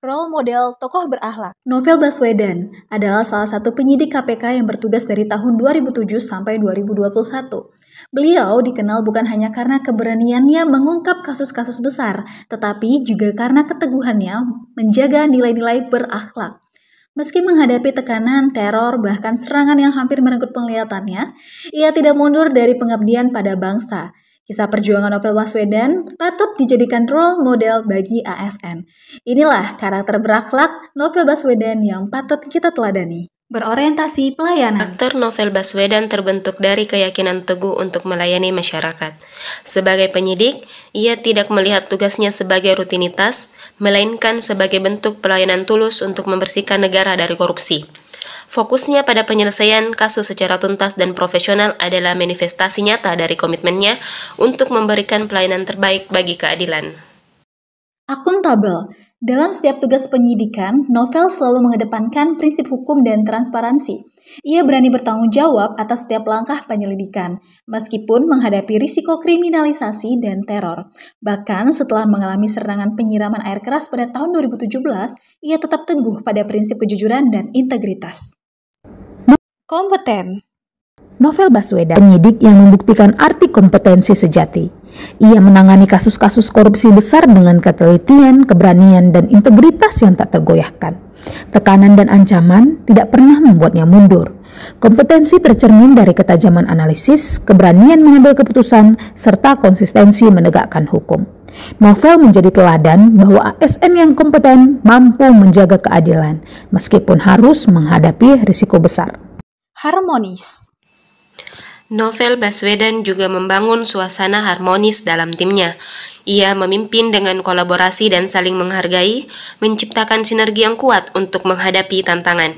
Role model tokoh berakhlak. Novel Baswedan adalah salah satu penyidik KPK yang bertugas dari tahun 2007 sampai 2021. Beliau dikenal bukan hanya karena keberaniannya mengungkap kasus-kasus besar, tetapi juga karena keteguhannya menjaga nilai-nilai berakhlak. Meski menghadapi tekanan, teror, bahkan serangan yang hampir merenggut penglihatannya, ia tidak mundur dari pengabdian pada bangsa. Kisah perjuangan Novel Baswedan patut dijadikan role model bagi ASN. Inilah karakter berakhlak Novel Baswedan yang patut kita teladani. Berorientasi pelayanan. Karakter Novel Baswedan terbentuk dari keyakinan teguh untuk melayani masyarakat. Sebagai penyidik, ia tidak melihat tugasnya sebagai rutinitas, melainkan sebagai bentuk pelayanan tulus untuk membersihkan negara dari korupsi. Fokusnya pada penyelesaian kasus secara tuntas dan profesional adalah manifestasi nyata dari komitmennya untuk memberikan pelayanan terbaik bagi keadilan. Akuntabel. Dalam setiap tugas penyidikan, Novel selalu mengedepankan prinsip hukum dan transparansi. Ia berani bertanggung jawab atas setiap langkah penyelidikan, meskipun menghadapi risiko kriminalisasi dan teror. Bahkan setelah mengalami serangan penyiraman air keras pada tahun 2017, ia tetap teguh pada prinsip kejujuran dan integritas. Kompeten. Novel Baswedan, penyidik yang membuktikan arti kompetensi sejati. Ia menangani kasus-kasus korupsi besar dengan ketelitian, keberanian, dan integritas yang tak tergoyahkan. Tekanan dan ancaman tidak pernah membuatnya mundur. Kompetensi tercermin dari ketajaman analisis, keberanian mengambil keputusan, serta konsistensi menegakkan hukum. Novel menjadi teladan bahwa ASN yang kompeten mampu menjaga keadilan, meskipun harus menghadapi risiko besar. Harmonis. Novel Baswedan juga membangun suasana harmonis dalam timnya. Ia memimpin dengan kolaborasi dan saling menghargai, menciptakan sinergi yang kuat untuk menghadapi tantangan.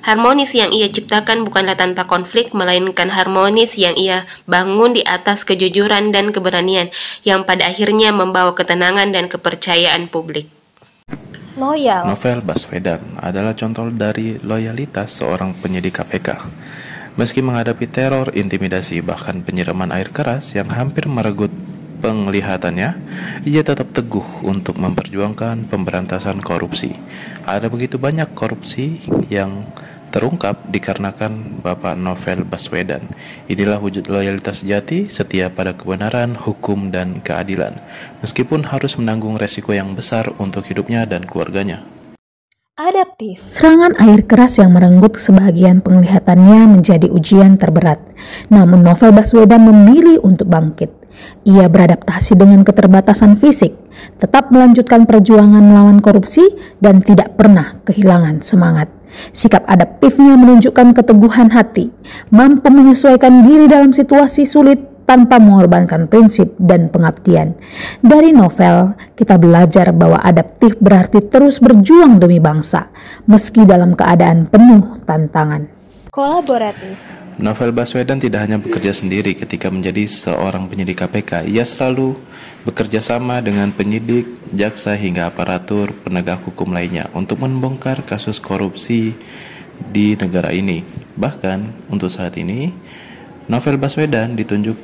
Harmonis yang ia ciptakan bukanlah tanpa konflik, melainkan harmonis yang ia bangun di atas kejujuran dan keberanian, yang pada akhirnya membawa ketenangan dan kepercayaan publik. Loyal. Novel Baswedan adalah contoh dari loyalitas seorang penyidik KPK. Meski menghadapi teror, intimidasi, bahkan penyiraman air keras yang hampir merenggut penglihatannya, ia tetap teguh untuk memperjuangkan pemberantasan korupsi. Ada begitu banyak korupsi yang terungkap dikarenakan Bapak Novel Baswedan. Inilah wujud loyalitas sejati, setia pada kebenaran, hukum, dan keadilan, meskipun harus menanggung resiko yang besar untuk hidupnya dan keluarganya. Adaptif. Serangan air keras yang merenggut sebagian penglihatannya menjadi ujian terberat. Namun Novel Baswedan memilih untuk bangkit. Ia beradaptasi dengan keterbatasan fisik, tetap melanjutkan perjuangan melawan korupsi, dan tidak pernah kehilangan semangat. Sikap adaptifnya menunjukkan keteguhan hati, mampu menyesuaikan diri dalam situasi sulit tanpa mengorbankan prinsip dan pengabdian. Dari Novel, kita belajar bahwa adaptif berarti terus berjuang demi bangsa, meski dalam keadaan penuh tantangan. Kolaboratif. Novel Baswedan tidak hanya bekerja sendiri ketika menjadi seorang penyidik KPK. Ia selalu bekerja sama dengan penyidik, jaksa, hingga aparatur penegak hukum lainnya untuk membongkar kasus korupsi di negara ini. Bahkan untuk saat ini, Novel Baswedan ditunjuk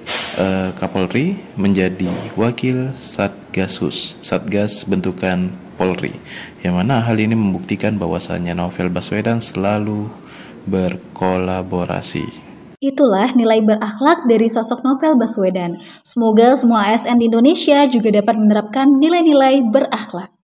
Kapolri menjadi wakil Satgas bentukan Polri, yang mana hal ini membuktikan bahwasannya Novel Baswedan selalu berkolaborasi. Itulah nilai berakhlak dari sosok Novel Baswedan. Semoga semua ASN di Indonesia juga dapat menerapkan nilai-nilai berakhlak.